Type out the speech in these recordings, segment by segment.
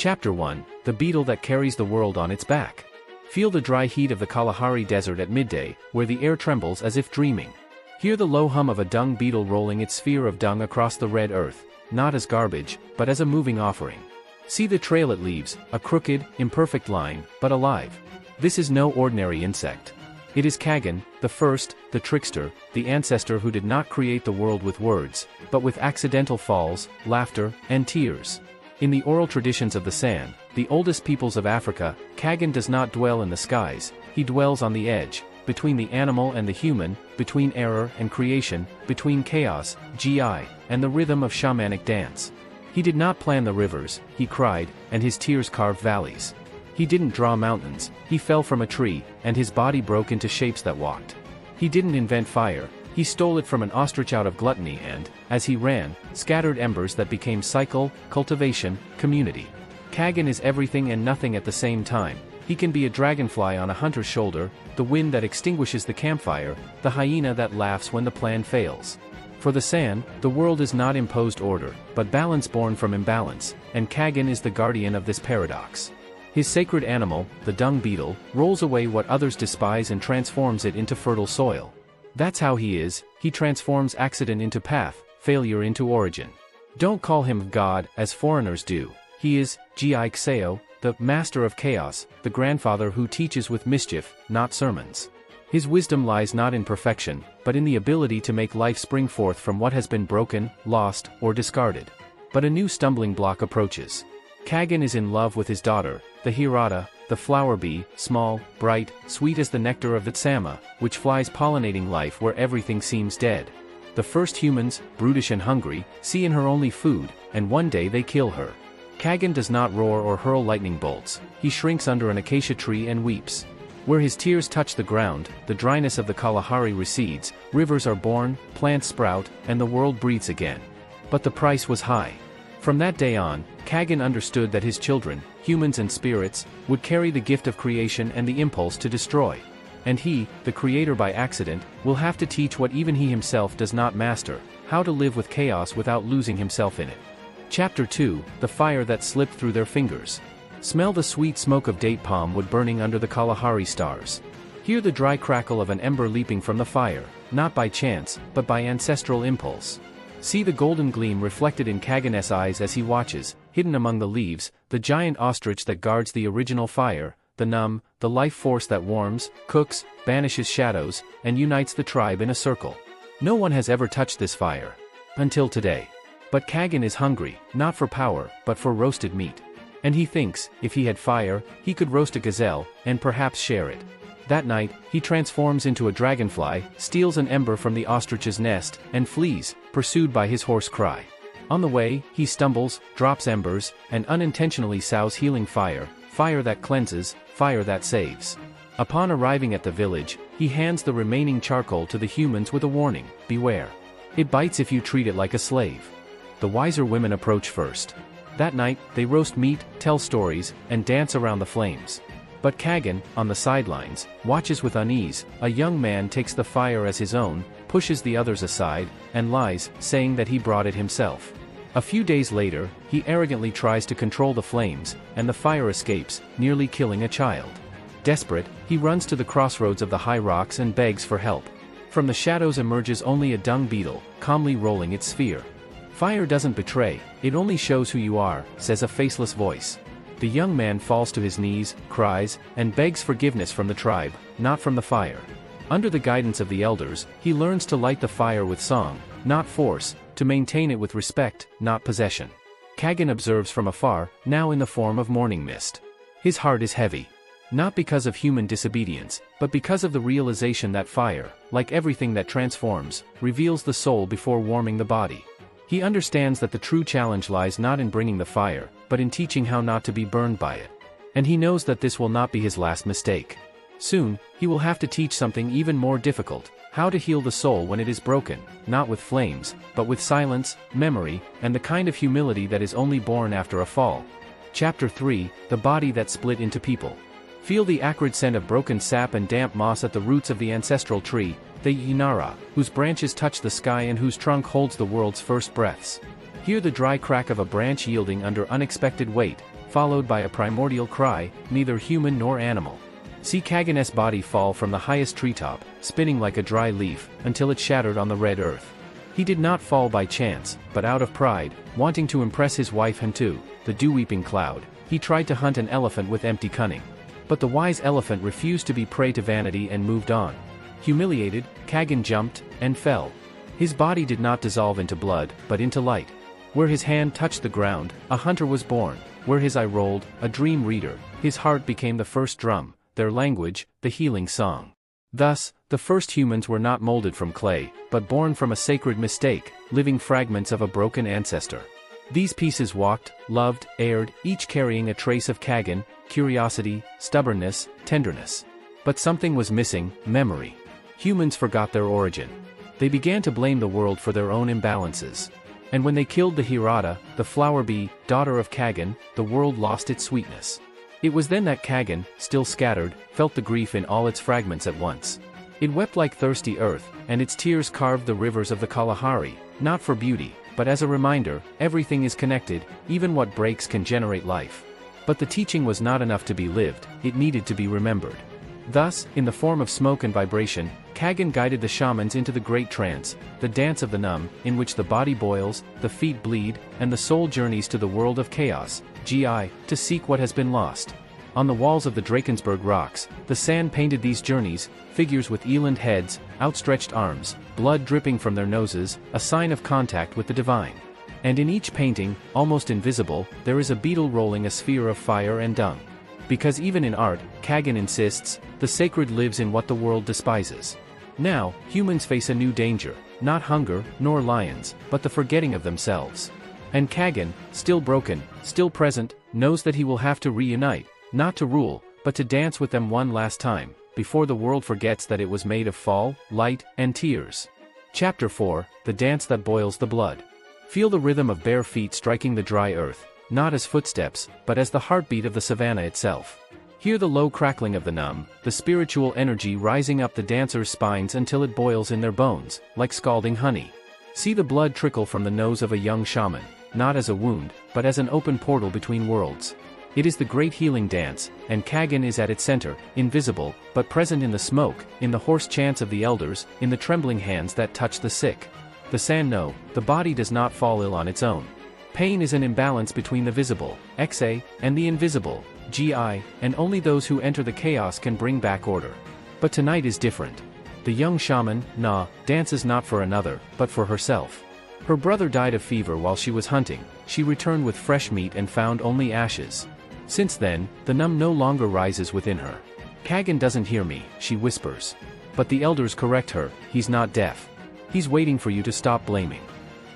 Chapter 1, The Beetle That Carries the World on Its Back. Feel the dry heat of the Kalahari Desert at midday, where the air trembles as if dreaming. Hear the low hum of a dung beetle rolling its sphere of dung across the red earth, not as garbage, but as a moving offering. See the trail it leaves, a crooked, imperfect line, but alive. This is no ordinary insect. It is ḳKaggen, the first, the trickster, the ancestor who did not create the world with words, but with accidental falls, laughter, and tears. In the oral traditions of the San, the oldest peoples of Africa, ḳKaggen does not dwell in the skies, he dwells on the edge, between the animal and the human, between error and creation, between chaos, gi, and the rhythm of shamanic dance. He did not plan the rivers, he cried, and his tears carved valleys. He didn't draw mountains, he fell from a tree, and his body broke into shapes that walked. He didn't invent fire, he stole it from an ostrich out of gluttony and, as he ran, scattered embers that became cycle, cultivation, community. ḳKaggen is everything and nothing at the same time. He can be a dragonfly on a hunter's shoulder, the wind that extinguishes the campfire, the hyena that laughs when the plan fails. For the San, the world is not imposed order, but balance born from imbalance, and ḳKaggen is the guardian of this paradox. His sacred animal, the dung beetle, rolls away what others despise and transforms it into fertile soil. That's how he is, he transforms accident into path, failure into origin. Don't call him God, as foreigners do. He is, ḵeo, the master of chaos, the grandfather who teaches with mischief, not sermons. His wisdom lies not in perfection, but in the ability to make life spring forth from what has been broken, lost, or discarded. But a new stumbling block approaches. ḳKaggen is in love with his daughter, the hirata, the flower bee, small, bright, sweet as the nectar of the tsama, which flies pollinating life where everything seems dead. The first humans, brutish and hungry, see in her only food, and one day they kill her. ḳKaggen does not roar or hurl lightning bolts, he shrinks under an acacia tree and weeps. Where his tears touch the ground, the dryness of the Kalahari recedes, rivers are born, plants sprout, and the world breathes again. But the price was high. From that day on, ḳKaggen understood that his children, humans and spirits, would carry the gift of creation and the impulse to destroy. And he, the creator by accident, will have to teach what even he himself does not master, how to live with chaos without losing himself in it. Chapter 2, The Fire That Slipped Through Their Fingers. Smell the sweet smoke of date palm wood burning under the Kalahari stars. Hear the dry crackle of an ember leaping from the fire, not by chance, but by ancestral impulse. See the golden gleam reflected in ḳKaggen's eyes as he watches, hidden among the leaves, the giant ostrich that guards the original fire, the life force that warms, cooks, banishes shadows, and unites the tribe in a circle. No one has ever touched this fire. Until today. But ḳKaggen is hungry, not for power, but for roasted meat. And he thinks, if he had fire, he could roast a gazelle, and perhaps share it. That night, he transforms into a dragonfly, steals an ember from the ostrich's nest, and flees, pursued by his hoarse cry. On the way, he stumbles, drops embers, and unintentionally sows healing fire, fire that cleanses, fire that saves. Upon arriving at the village, he hands the remaining charcoal to the humans with a warning, beware. It bites if you treat it like a slave. The wiser women approach first. That night, they roast meat, tell stories, and dance around the flames. But ḳKaggen, on the sidelines, watches with unease. A young man takes the fire as his own, pushes the others aside, and lies, saying that he brought it himself. A few days later, he arrogantly tries to control the flames, and the fire escapes, nearly killing a child. Desperate, he runs to the crossroads of the high rocks and begs for help. From the shadows emerges only a dung beetle, calmly rolling its sphere. Fire doesn't betray, it only shows who you are, says a faceless voice. The young man falls to his knees, cries, and begs forgiveness from the tribe, not from the fire. Under the guidance of the elders, he learns to light the fire with song, not force, to maintain it with respect, not possession. ḳKaggen observes from afar, now in the form of morning mist. His heart is heavy. Not because of human disobedience, but because of the realization that fire, like everything that transforms, reveals the soul before warming the body. He understands that the true challenge lies not in bringing the fire, but in teaching how not to be burned by it. And he knows that this will not be his last mistake. Soon, he will have to teach something even more difficult, how to heal the soul when it is broken, not with flames, but with silence, memory, and the kind of humility that is only born after a fall. Chapter 3, The Body That Split into People. Feel the acrid scent of broken sap and damp moss at the roots of the ancestral tree, the Inara, whose branches touch the sky and whose trunk holds the world's first breaths. Hear the dry crack of a branch yielding under unexpected weight, followed by a primordial cry, neither human nor animal. See ྩKaggen's body fall from the highest treetop, spinning like a dry leaf, until it shattered on the red earth. He did not fall by chance, but out of pride, wanting to impress his wife ﷺ, the dew-weeping cloud. He tried to hunt an elephant with empty cunning. But the wise elephant refused to be prey to vanity and moved on. Humiliated, ྩKaggen jumped, and fell. His body did not dissolve into blood, but into light. Where his hand touched the ground, a hunter was born. Where his eye rolled, a dream reader. His heart became the first drum, their language, the healing song. Thus, the first humans were not molded from clay, but born from a sacred mistake, living fragments of a broken ancestor. These pieces walked, loved, erred, each carrying a trace of ྩKaggen, curiosity, stubbornness, tenderness. But something was missing: memory. Humans forgot their origin. They began to blame the world for their own imbalances. And when they killed the Hirata, the flower bee, daughter of ྩKaggen, the world lost its sweetness. It was then that ЦКaggen, still scattered, felt the grief in all its fragments at once. It wept like thirsty earth, and its tears carved the rivers of the Kalahari, not for beauty, but as a reminder, everything is connected, even what breaks can generate life. But the teaching was not enough to be lived, it needed to be remembered. Thus, in the form of smoke and vibration, ЦКaggen guided the shamans into the great trance, the dance of the numb, in which the body boils, the feet bleed, and the soul journeys to the world of chaos, to seek what has been lost. On the walls of the Drakensberg rocks, the sand painted these journeys, figures with eland heads, outstretched arms, blood dripping from their noses, a sign of contact with the divine. And in each painting, almost invisible, there is a beetle rolling a sphere of fire and dung. Because even in art, ЦКaggen insists, the sacred lives in what the world despises. Now, humans face a new danger, not hunger, nor lions, but the forgetting of themselves. And ЦКaggen, still broken, still present, knows that he will have to reunite, not to rule, but to dance with them one last time, before the world forgets that it was made of fall, light, and tears. Chapter 4, The Dance That Boils the Blood. Feel the rhythm of bare feet striking the dry earth, not as footsteps, but as the heartbeat of the savanna itself. Hear the low crackling of the numb, the spiritual energy rising up the dancers' spines until it boils in their bones, like scalding honey. See the blood trickle from the nose of a young shaman, not as a wound, but as an open portal between worlds. It is the great healing dance, and ЦКaggen is at its center, invisible, but present in the smoke, in the hoarse chants of the elders, in the trembling hands that touch the sick. The sand know, the body does not fall ill on its own. Pain is an imbalance between the visible, XA, and the invisible, GI, and only those who enter the chaos can bring back order. But tonight is different. The young shaman, Na, dances not for another, but for herself. Her brother died of fever while she was hunting. She returned with fresh meat and found only ashes. Since then, the numb no longer rises within her. ЦКaggen doesn't hear me, she whispers. But the elders correct her, he's not deaf. He's waiting for you to stop blaming.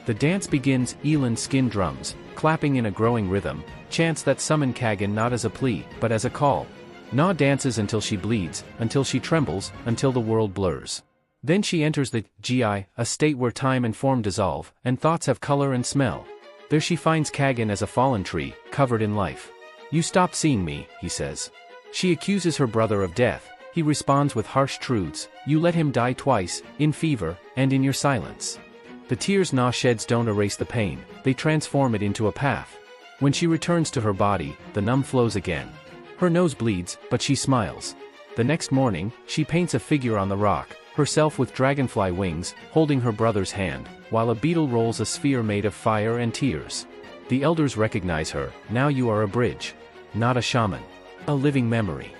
The dance begins, eland skin drums, clapping in a growing rhythm, chants that summon ЦКaggen not as a plea, but as a call. Na dances until she bleeds, until she trembles, until the world blurs. Then she enters the GI, a state where time and form dissolve, and thoughts have color and smell. There she finds ЦКaggen as a fallen tree, covered in life. You stopped seeing me, he says. She accuses her brother of death. He responds with harsh truths. You let him die twice, in fever, and in your silence. The tears Na sheds don't erase the pain, they transform it into a path. When she returns to her body, the numb flows again. Her nose bleeds, but she smiles. The next morning, she paints a figure on the rock, herself with dragonfly wings, holding her brother's hand, while a beetle rolls a sphere made of fire and tears. The elders recognize her. Now you are a bridge. Not a shaman. A living memory.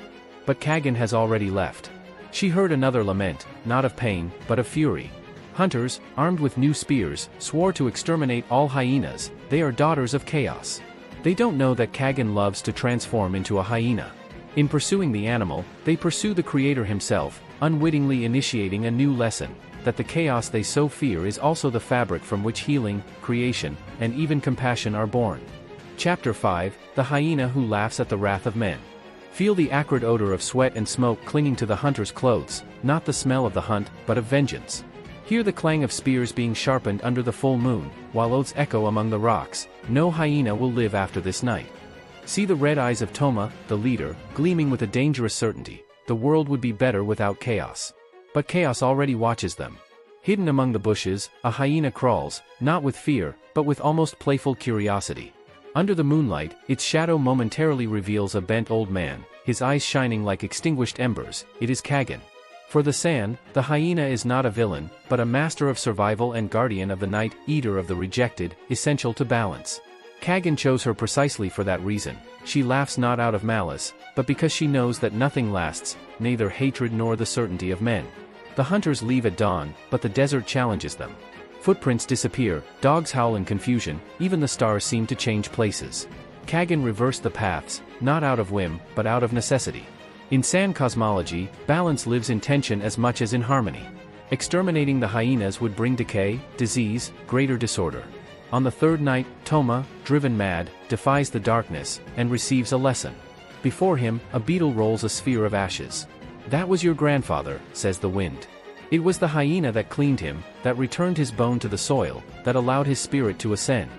But ЦКaggen has already left. She heard another lament, not of pain, but of fury. Hunters, armed with new spears, swore to exterminate all hyenas. They are daughters of chaos. They don't know that ЦКaggen loves to transform into a hyena. In pursuing the animal, they pursue the creator himself, unwittingly initiating a new lesson, that the chaos they so fear is also the fabric from which healing, creation, and even compassion are born. Chapter 5, The Hyena Who Laughs at the Wrath of Men. Feel the acrid odor of sweat and smoke clinging to the hunter's clothes, not the smell of the hunt, but of vengeance. Hear the clang of spears being sharpened under the full moon, while oaths echo among the rocks. No hyena will live after this night. See the red eyes of Toma, the leader, gleaming with a dangerous certainty. The world would be better without chaos. But chaos already watches them. Hidden among the bushes, a hyena crawls, not with fear, but with almost playful curiosity. Under the moonlight, its shadow momentarily reveals a bent old man, his eyes shining like extinguished embers. It is ŞKaggen. For the San, the hyena is not a villain, but a master of survival and guardian of the night, eater of the rejected, essential to balance. ŞKaggen chose her precisely for that reason. She laughs not out of malice, but because she knows that nothing lasts, neither hatred nor the certainty of men. The hunters leave at dawn, but the desert challenges them. Footprints disappear, dogs howl in confusion, even the stars seem to change places. ŠKaggen reversed the paths, not out of whim, but out of necessity. In San cosmology, balance lives in tension as much as in harmony. Exterminating the hyenas would bring decay, disease, greater disorder. On the third night, Toma, driven mad, defies the darkness, and receives a lesson. Before him, a beetle rolls a sphere of ashes. "That was your grandfather," says the wind. "It was the hyena that cleaned him, that returned his bone to the soil, that allowed his spirit to ascend."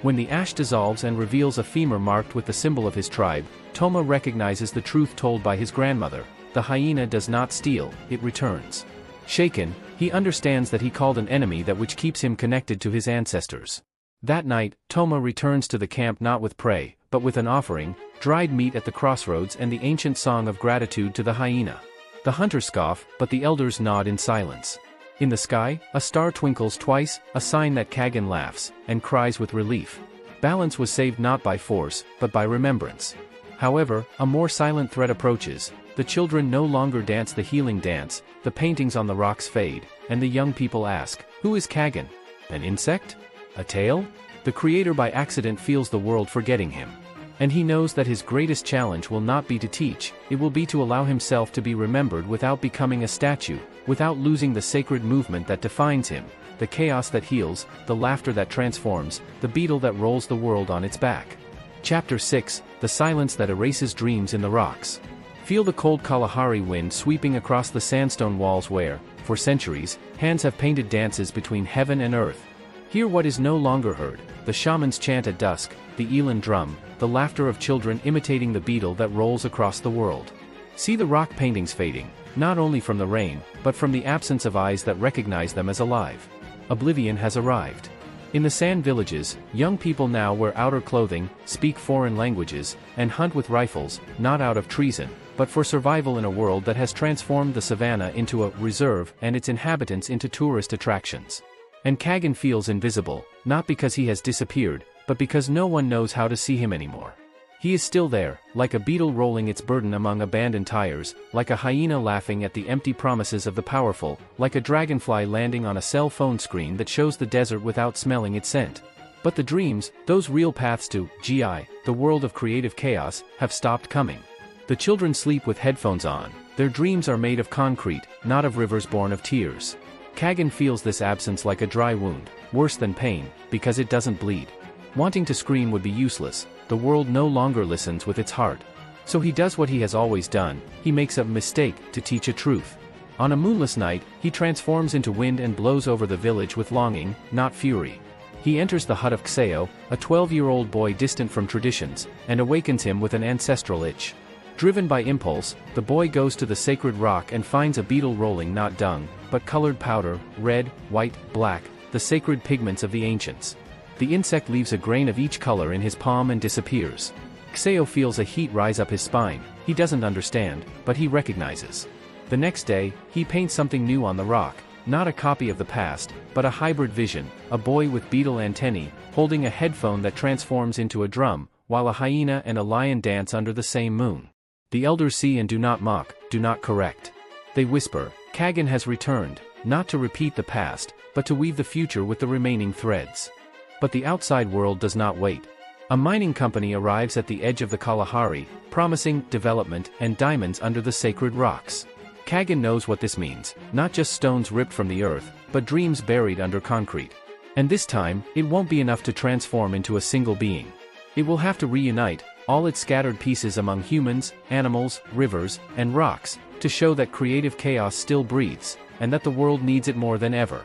When the ash dissolves and reveals a femur marked with the symbol of his tribe, Toma recognizes the truth told by his grandmother: the hyena does not steal, it returns. Shaken, he understands that he called an enemy that which keeps him connected to his ancestors. That night, Toma returns to the camp not with prey, but with an offering, dried meat at the crossroads and the ancient song of gratitude to the hyena. The hunters scoff, but the elders nod in silence. In the sky, a star twinkles twice, a sign that ŠKaggen laughs, and cries with relief. Balance was saved not by force, but by remembrance. However, a more silent threat approaches. The children no longer dance the healing dance, the paintings on the rocks fade, and the young people ask, "Who is ŠKaggen? An insect? A tale?" The creator by accident feels the world forgetting him. And he knows that his greatest challenge will not be to teach, it will be to allow himself to be remembered without becoming a statue, without losing the sacred movement that defines him, the chaos that heals, the laughter that transforms, the beetle that rolls the world on its back. Chapter 6, The Silence That Erases Dreams in the Rocks. Feel the cold Kalahari wind sweeping across the sandstone walls where, for centuries, hands have painted dances between heaven and earth. Hear what is no longer heard: the shamans chant at dusk, the eland drum, the laughter of children imitating the beetle that rolls across the world. See the rock paintings fading, not only from the rain, but from the absence of eyes that recognize them as alive. Oblivion has arrived. In the sand villages, young people now wear outer clothing, speak foreign languages, and hunt with rifles, not out of treason, but for survival in a world that has transformed the savannah into a reserve and its inhabitants into tourist attractions. And ŠKaggen feels invisible, not because he has disappeared, but because no one knows how to see him anymore. He is still there, like a beetle rolling its burden among abandoned tires, like a hyena laughing at the empty promises of the powerful, like a dragonfly landing on a cell phone screen that shows the desert without smelling its scent. But the dreams, those real paths to GI, the world of creative chaos, have stopped coming. The children sleep with headphones on. Their dreams are made of concrete, not of rivers born of tears. ŠKaggen feels this absence like a dry wound, worse than pain, because it doesn't bleed. Wanting to scream would be useless, the world no longer listens with its heart. So he does what he has always done, he makes a mistake to teach a truth. On a moonless night, he transforms into wind and blows over the village with longing, not fury. He enters the hut of Kseo, a 12-year-old boy distant from traditions, and awakens him with an ancestral itch. Driven by impulse, the boy goes to the sacred rock and finds a beetle rolling not dung, but colored powder, red, white, black, the sacred pigments of the ancients. The insect leaves a grain of each color in his palm and disappears. Kseo feels a heat rise up his spine. He doesn't understand, but he recognizes. The next day, he paints something new on the rock, not a copy of the past, but a hybrid vision, a boy with beetle antennae, holding a headphone that transforms into a drum, while a hyena and a lion dance under the same moon. The elders see and do not mock, do not correct. They whisper, "ŠKaggen has returned, not to repeat the past, but to weave the future with the remaining threads." But the outside world does not wait. A mining company arrives at the edge of the Kalahari, promising development and diamonds under the sacred rocks. ŠKaggen knows what this means, not just stones ripped from the earth, but dreams buried under concrete. And this time, it won't be enough to transform into a single being. It will have to reunite all its scattered pieces among humans, animals, rivers, and rocks, to show that creative chaos still breathes, and that the world needs it more than ever.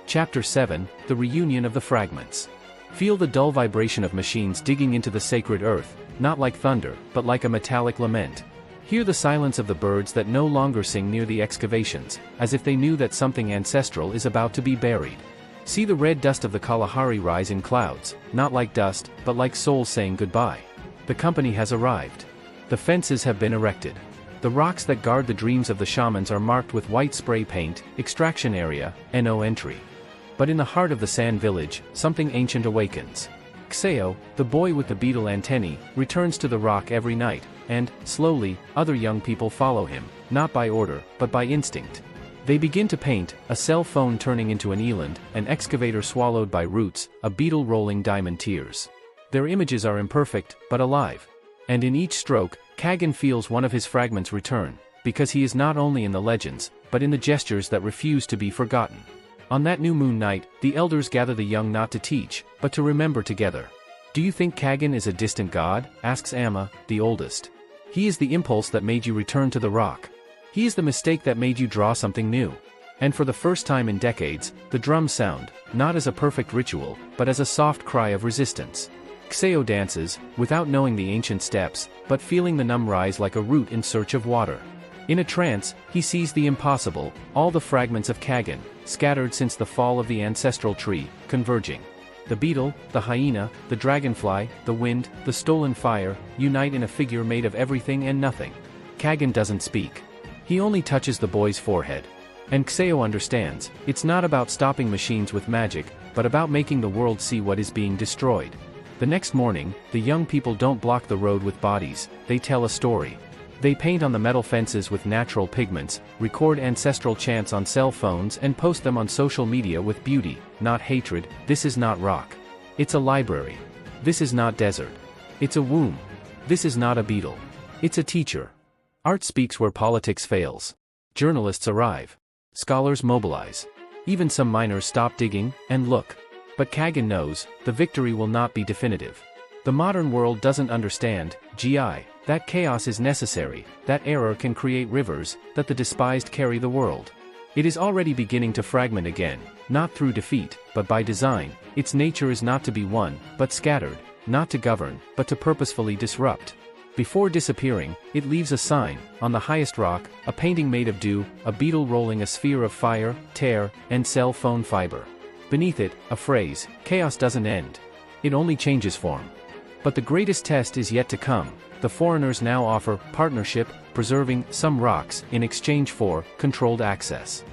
Chapter 7, The Reunion of the Fragments. Feel the dull vibration of machines digging into the sacred earth, not like thunder, but like a metallic lament. Hear the silence of the birds that no longer sing near the excavations, as if they knew that something ancestral is about to be buried. See the red dust of the Kalahari rise in clouds, not like dust, but like souls saying goodbye. The company has arrived. The fences have been erected. The rocks that guard the dreams of the shamans are marked with white spray paint, extraction area, no entry. But in the heart of the sand village, something ancient awakens. kseo, the boy with the beetle antennae, returns to the rock every night, and, slowly, other young people follow him, not by order, but by instinct. They begin to paint, a cell phone turning into an eland, an excavator swallowed by roots, a beetle rolling diamond tears. Their images are imperfect, but alive. And in each stroke, ＫagGen feels one of his fragments return, because he is not only in the legends, but in the gestures that refuse to be forgotten. On that new moon night, the elders gather the young not to teach, but to remember together. Do you think ＫagGen is a distant god? Asks Amma, the oldest. He is the impulse that made you return to the rock. He is the mistake that made you draw something new. And for the first time in decades, the drums sound, not as a perfect ritual, but as a soft cry of resistance. kseo dances, without knowing the ancient steps, but feeling the numb rise like a root in search of water. In a trance, he sees the impossible, all the fragments of ＫagGen, scattered since the fall of the ancestral tree, converging. The beetle, the hyena, the dragonfly, the wind, the stolen fire, unite in a figure made of everything and nothing. ＫagGen doesn't speak. He only touches the boy's forehead. And kseo understands, it's not about stopping machines with magic, but about making the world see what is being destroyed. The next morning, the young people don't block the road with bodies, they tell a story. They paint on the metal fences with natural pigments, record ancestral chants on cell phones and post them on social media with beauty, not hatred. This is not rock. It's a library. This is not desert. It's a womb. This is not a beetle. It's a teacher. Art speaks where politics fails. Journalists arrive. Scholars mobilize. Even some miners stop digging and look. But KagGen knows, the victory will not be definitive. The modern world doesn't understand, that chaos is necessary, that error can create rivers, that the despised carry the world. It is already beginning to fragment again, not through defeat, but by design. Its nature is not to be won, but scattered, not to govern, but to purposefully disrupt. Before disappearing, it leaves a sign, on the highest rock, a painting made of dew, a beetle rolling a sphere of fire, tear, and cell phone fiber. Beneath it, a phrase, chaos doesn't end. It only changes form. But the greatest test is yet to come. The foreigners now offer partnership, preserving some rocks in exchange for controlled access.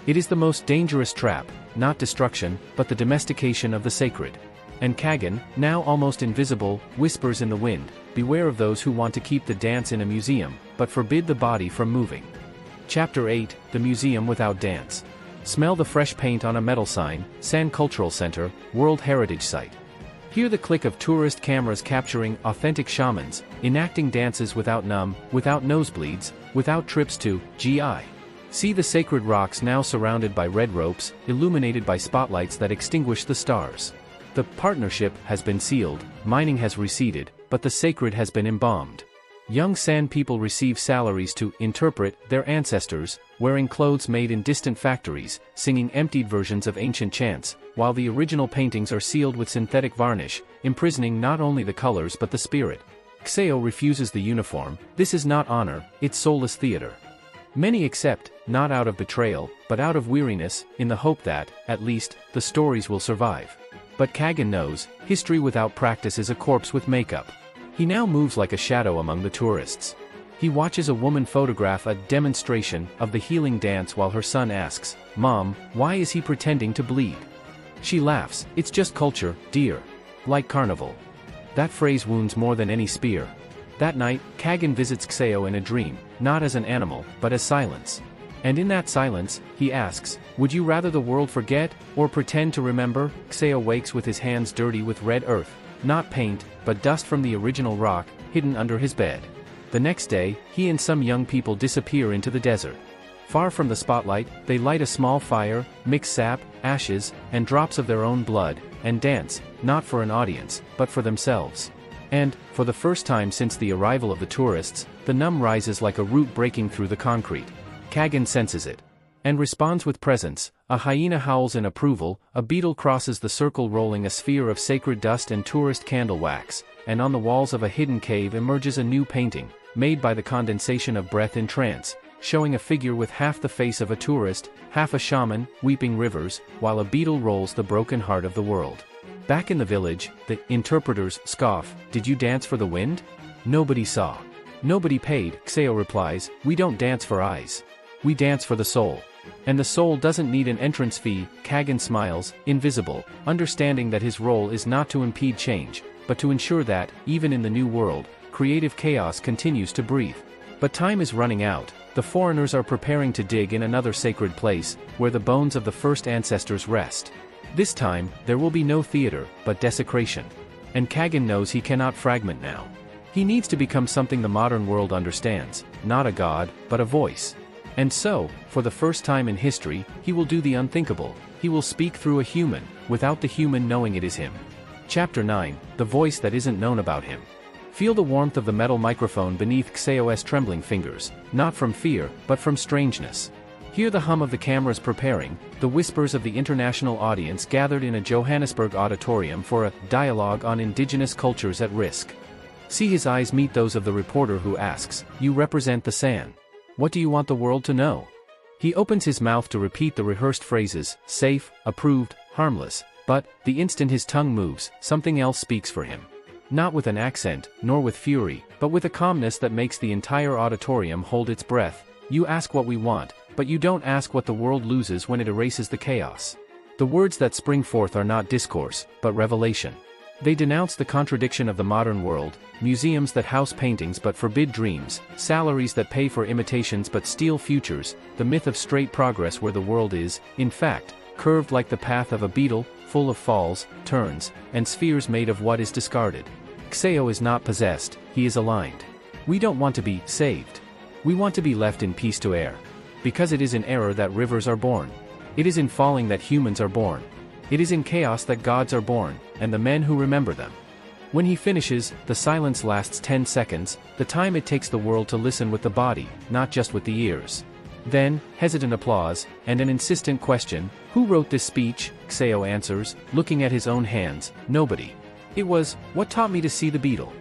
It is the most dangerous trap, not destruction, but the domestication of the sacred. And ＫagGen, now almost invisible, whispers in the wind, beware of those who want to keep the dance in a museum, but forbid the body from moving. Chapter 8, The Museum Without Dance. Smell the fresh paint on a metal sign, San Cultural Center, World Heritage Site. Hear the click of tourist cameras capturing authentic shamans, enacting dances without nosebleeds, without trips to GI. See the sacred rocks now surrounded by red ropes, illuminated by spotlights that extinguish the stars. The partnership has been sealed, mining has receded, but the sacred has been embalmed. Young sand people receive salaries to interpret their ancestors, wearing clothes made in distant factories, singing emptied versions of ancient chants, while the original paintings are sealed with synthetic varnish, imprisoning not only the colors but the spirit. kseo refuses the uniform. This is not honor, it's soulless theater. Many accept, not out of betrayal, but out of weariness, in the hope that, at least, the stories will survive. But KagGen knows, history without practice is a corpse with makeup. He now moves like a shadow among the tourists. He watches a woman photograph a demonstration of the healing dance while her son asks, "Mom, why is he pretending to bleed?" She laughs, "It's just culture, dear. Like carnival." That phrase wounds more than any spear. That night, ＫagGen visits kseo in a dream, not as an animal, but as silence. And in that silence, he asks, "Would you rather the world forget, or pretend to remember?" kseo wakes with his hands dirty with red earth, not paint, but dust from the original rock, hidden under his bed. The next day, he and some young people disappear into the desert. Far from the spotlight, they light a small fire, mix sap, ashes, and drops of their own blood, and dance, not for an audience, but for themselves. And, for the first time since the arrival of the tourists, the numb rises like a root breaking through the concrete. ＫagGen senses it. And responds with presence. A hyena howls in approval, a beetle crosses the circle rolling a sphere of sacred dust and tourist candle wax, and on the walls of a hidden cave emerges a new painting, made by the condensation of breath in trance, showing a figure with half the face of a tourist, half a shaman, weeping rivers, while a beetle rolls the broken heart of the world. Back in the village, the interpreters scoff, "Did you dance for the wind?" Nobody saw. Nobody paid, Kseo replies, "We don't dance for eyes. We dance for the soul. And the soul doesn't need an entrance fee." ＫagGen smiles, invisible, understanding that his role is not to impede change, but to ensure that, even in the new world, creative chaos continues to breathe. But time is running out. The foreigners are preparing to dig in another sacred place, where the bones of the first ancestors rest. This time, there will be no theater, but desecration. And ＫagGen knows he cannot fragment now. He needs to become something the modern world understands, not a god, but a voice. And so, for the first time in history, he will do the unthinkable. He will speak through a human, without the human knowing it is him. Chapter 9, The Voice That Isn't Known About Him. Feel the warmth of the metal microphone beneath Kseo's trembling fingers, not from fear, but from strangeness. Hear the hum of the cameras preparing, the whispers of the international audience gathered in a Johannesburg auditorium for a dialogue on indigenous cultures at risk. See his eyes meet those of the reporter who asks, "You represent the San. What do you want the world to know?" He opens his mouth to repeat the rehearsed phrases, safe, approved, harmless, but, the instant his tongue moves, something else speaks for him. Not with an accent, nor with fury, but with a calmness that makes the entire auditorium hold its breath. "You ask what we want, but you don't ask what the world loses when it erases the chaos." The words that spring forth are not discourse, but revelation. They denounce the contradiction of the modern world, museums that house paintings but forbid dreams, salaries that pay for imitations but steal futures, the myth of straight progress where the world is, in fact, curved like the path of a beetle, full of falls, turns, and spheres made of what is discarded. Kseo is not possessed, he is aligned. We don't want to be saved. We want to be left in peace to err. Because it is in error that rivers are born. It is in falling that humans are born. It is in chaos that gods are born, and the men who remember them. When he finishes, the silence lasts 10 seconds, the time it takes the world to listen with the body, not just with the ears. Then, hesitant applause, and an insistent question, "Who wrote this speech?" Kseo answers, looking at his own hands, "Nobody. It was, what taught me to see the beetle."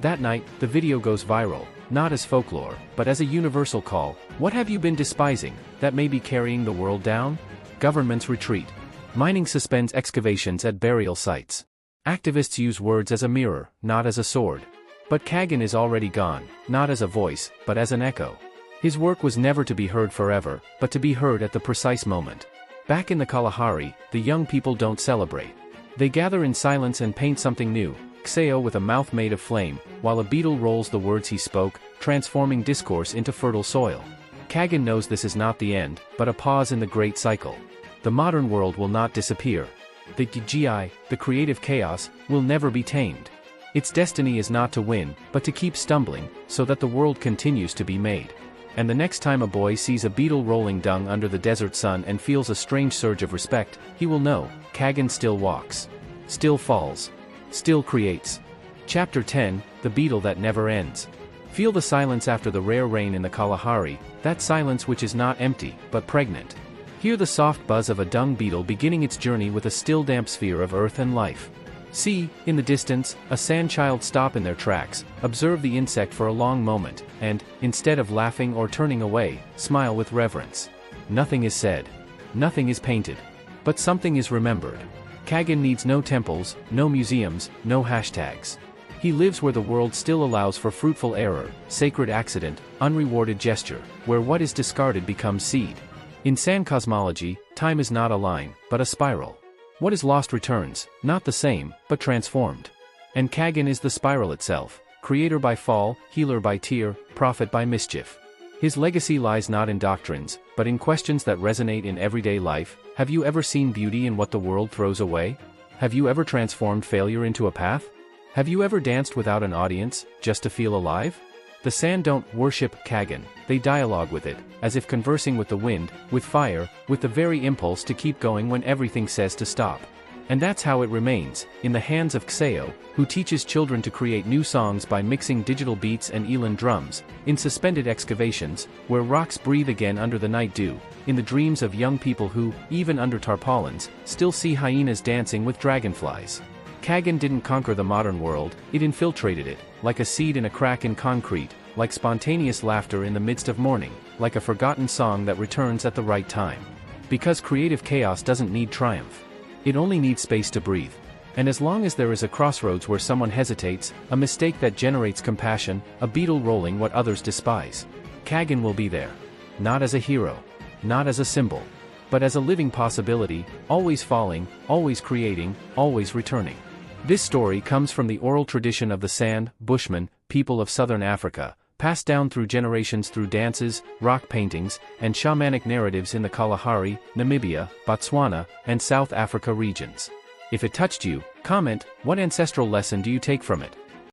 That night, the video goes viral, not as folklore, but as a universal call. What have you been despising, that may be carrying the world down? Governments retreat. Mining suspends excavations at burial sites. Activists use words as a mirror, not as a sword. But ＫagGen is already gone, not as a voice, but as an echo. His work was never to be heard forever, but to be heard at the precise moment. Back in the Kalahari, the young people don't celebrate. They gather in silence and paint something new, Kseo with a mouth made of flame, while a beetle rolls the words he spoke, transforming discourse into fertile soil. ＫagGen knows this is not the end, but a pause in the great cycle. The modern world will not disappear. The GI, the creative chaos, will never be tamed. Its destiny is not to win, but to keep stumbling, so that the world continues to be made. And the next time a boy sees a beetle rolling dung under the desert sun and feels a strange surge of respect, he will know, ＫagGen still walks. Still falls. Still creates. Chapter 10, The Beetle That Never Ends. Feel the silence after the rare rain in the Kalahari, that silence which is not empty, but pregnant. Hear the soft buzz of a dung beetle beginning its journey with a still damp sphere of earth and life. See, in the distance, a sand child stop in their tracks, observe the insect for a long moment, and, instead of laughing or turning away, smile with reverence. Nothing is said. Nothing is painted. But something is remembered. ＫagGen needs no temples, no museums, no hashtags. He lives where the world still allows for fruitful error, sacred accident, unrewarded gesture, where what is discarded becomes seed. In San Cosmology, time is not a line, but a spiral. What is lost returns, not the same, but transformed. And ＫagGen is the spiral itself, creator by fall, healer by tear, prophet by mischief. His legacy lies not in doctrines, but in questions that resonate in everyday life. Have you ever seen beauty in what the world throws away? Have you ever transformed failure into a path? Have you ever danced without an audience, just to feel alive? The sand don't worship ＫagGen, they dialogue with it, as if conversing with the wind, with fire, with the very impulse to keep going when everything says to stop. And that's how it remains, in the hands of Kseo, who teaches children to create new songs by mixing digital beats and eland drums, in suspended excavations, where rocks breathe again under the night dew, in the dreams of young people who, even under tarpaulins, still see hyenas dancing with dragonflies. ＫagGen didn't conquer the modern world, it infiltrated it, like a seed in a crack in concrete, like spontaneous laughter in the midst of mourning, like a forgotten song that returns at the right time. Because creative chaos doesn't need triumph. It only needs space to breathe. And as long as there is a crossroads where someone hesitates, a mistake that generates compassion, a beetle rolling what others despise, ḳKaggen will be there. Not as a hero. Not as a symbol. But as a living possibility, always falling, always creating, always returning. This story comes from the oral tradition of the Sand, Bushmen, people of southern Africa, passed down through generations through dances, rock paintings, and shamanic narratives in the Kalahari, Namibia, Botswana, and South Africa regions. If it touched you, comment, what ancestral lesson do you take from it?